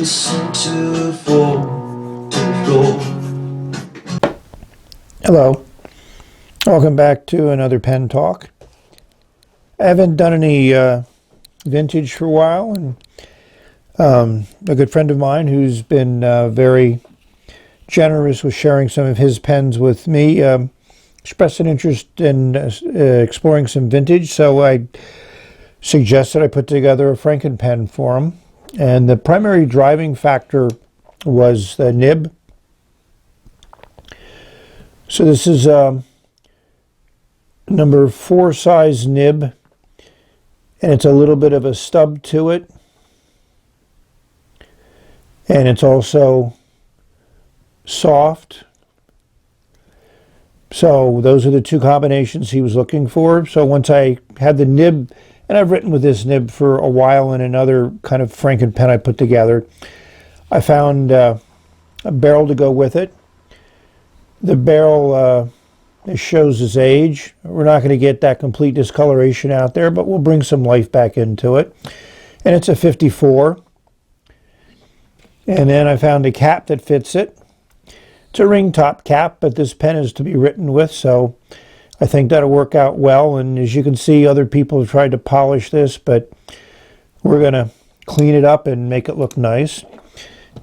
listen to fall to the floor. Hello, welcome back to another pen talk. I haven't done any vintage for a while, and a good friend of mine who's been very generous with sharing some of his pens with me expressed an interest in exploring some vintage, so I suggested I put together a Franken pen for him. And the primary driving factor was the nib. So this is a number 4 size nib, and it's a little bit of a stub to it. And it's also soft. So those are the two combinations he was looking for. So once I had the nib, and I've written with this nib for a while in another kind of Franken pen I put together, I found a barrel to go with it. The barrel it shows its age. We're not going to get that complete discoloration out there, but we'll bring some life back into it. And it's a 54. And then I found a cap that fits it. It's a ring top cap, but this pen is to be written with, so I think that'll work out well. And as you can see, other people have tried to polish this, but we're going to clean it up and make it look nice.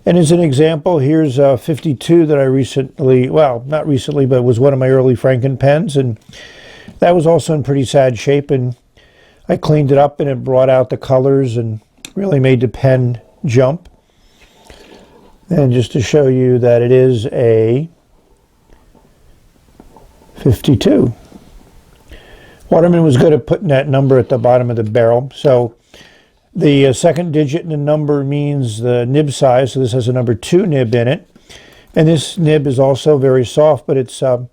And as an example, here's a 52 that I recently, well, not recently, but it was one of my early Franken pens, and that was also in pretty sad shape, and I cleaned it up and it brought out the colors and really made the pen jump. And just to show you that it is a 52. Waterman was good at putting that number at the bottom of the barrel. So the second digit in the number means the nib size. So this has a number 2 nib in it. And this nib is also very soft, but it's on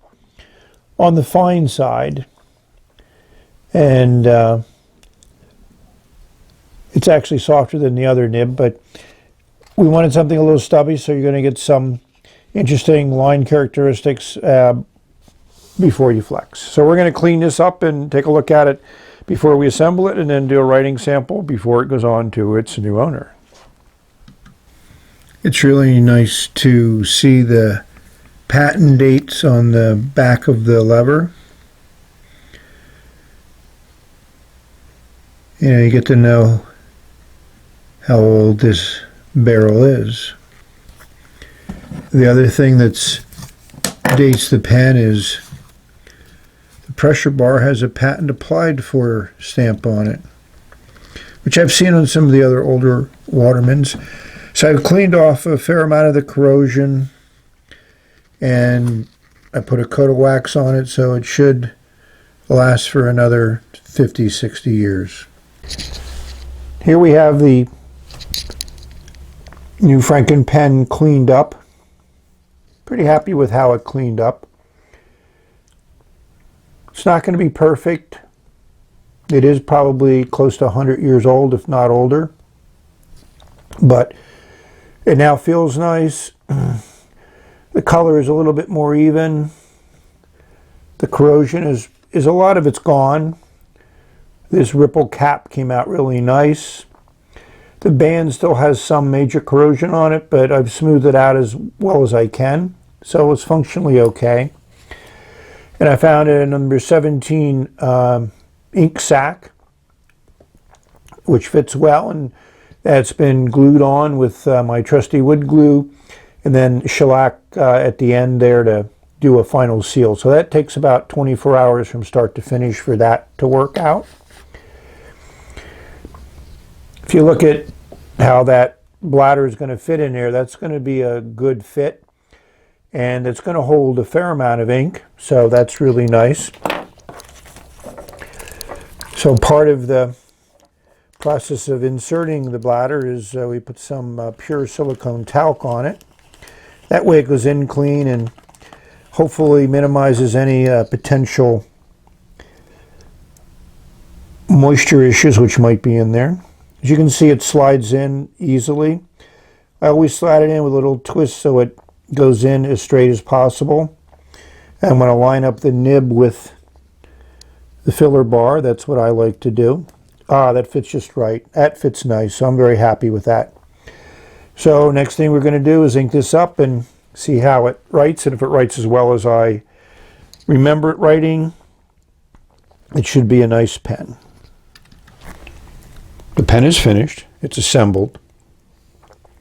the fine side. And it's actually softer than the other nib, but we wanted something a little stubby, so you're going to get some interesting line characteristics before you flex. So we're going to clean this up and take a look at it before we assemble it, and then do a writing sample before it goes on to its new owner. It's really nice to see the patent dates on the back of the lever. You get to know how old this barrel is. The other thing that dates the pen is the pressure bar has a patent applied for stamp on it, which I've seen on some of the other older Watermans. So I've cleaned off a fair amount of the corrosion, and I put a coat of wax on it, so it should last for another 50, 60 years. Here we have the new Franken pen cleaned up. Pretty happy with how it cleaned up. It's not going to be perfect. It is probably close to 100 years old, if not older. But it now feels nice. The color is a little bit more even. The corrosion is a lot of it's gone. This ripple cap came out really nice. The band still has some major corrosion on it, but I've smoothed it out as well as I can, so it's functionally okay. And I found a number 17 ink sac, which fits well, and that's been glued on with my trusty wood glue, and then shellac at the end there to do a final seal. So that takes about 24 hours from start to finish for that to work out. If you look at how that bladder is going to fit in there, that's going to be a good fit, and it's going to hold a fair amount of ink, so that's really nice. So part of the process of inserting the bladder is we put some pure silicone talc on it. That way it goes in clean and hopefully minimizes any potential moisture issues which might be in there. As you can see, it slides in easily. I always slide it in with a little twist so it goes in as straight as possible. And I'm going to line up the nib with the filler bar. That's what I like to do. That fits just right. That fits nice, so I'm very happy with that. So next thing we're going to do is ink this up and see how it writes, and if it writes as well as I remember it writing, it should be a nice pen. The pen is finished. It's assembled.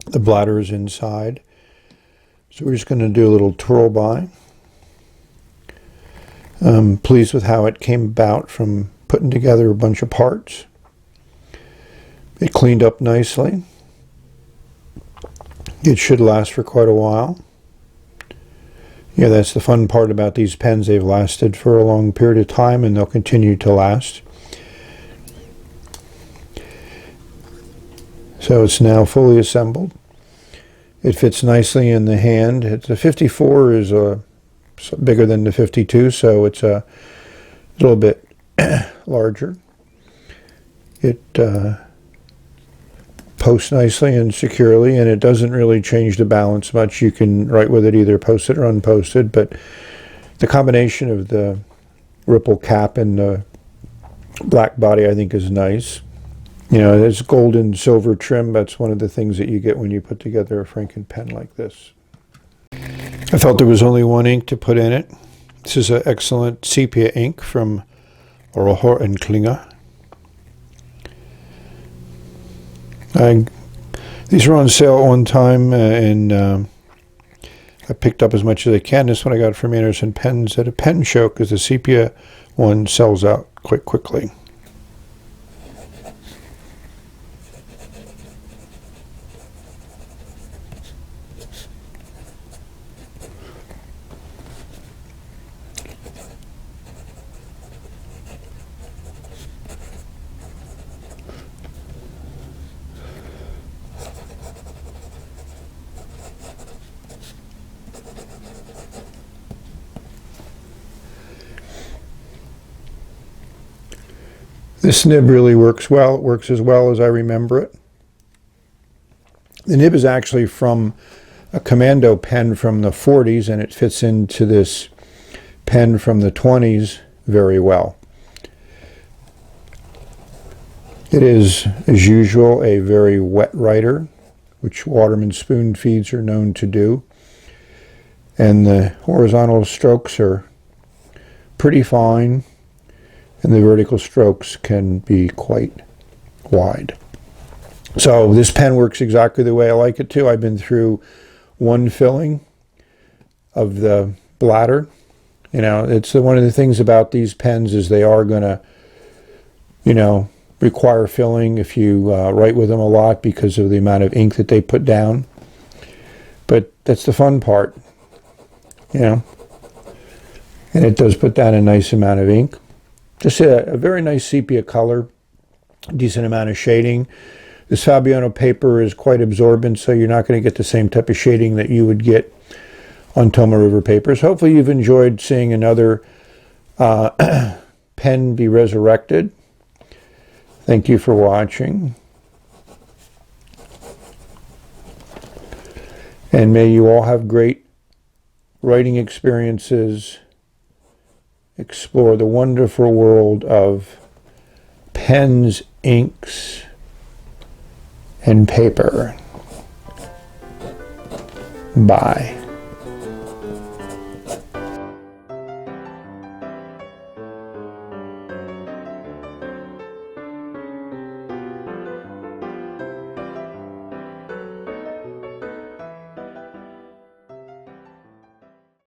The bladder is inside. So we're just going to do a little twirl by. I'm pleased with how it came about from putting together a bunch of parts. It cleaned up nicely. It should last for quite a while. Yeah, that's the fun part about these pens. They've lasted for a long period of time and they'll continue to last. So it's now fully assembled. It fits nicely in the hand. The 54 is bigger than the 52, so it's a little bit larger. It posts nicely and securely, and it doesn't really change the balance much. You can write with it either posted or unposted, but the combination of the ripple cap and the black body I think is nice. You know, it's gold and silver trim. That's one of the things that you get when you put together a Franken pen like this. I felt there was only one ink to put in it. This is an excellent sepia ink from Rohr and Klinger. These were on sale at one time, and I picked up as much as I can. This one I got from Anderson Pens at a pen show because the sepia one sells out quite quickly. This nib really works well. It works as well as I remember it. The nib is actually from a Commando pen from the 40s, and it fits into this pen from the 20s very well. It is, as usual, a very wet writer, which Watermans spoon feeds are known to do. And the horizontal strokes are pretty fine, and the vertical strokes can be quite wide. So this pen works exactly the way I like it to. I've been through one filling of the bladder. You know, it's one of the things about these pens is they are going to, you know, require filling if you write with them a lot because of the amount of ink that they put down. But that's the fun part, you know. And it does put down a nice amount of ink. Just a very nice sepia color, decent amount of shading. This Fabiano paper is quite absorbent, so you're not going to get the same type of shading that you would get on Toma River papers. Hopefully you've enjoyed seeing another pen be resurrected. Thank you for watching. And may you all have great writing experiences. Explore the wonderful world of pens, inks, and paper. Bye.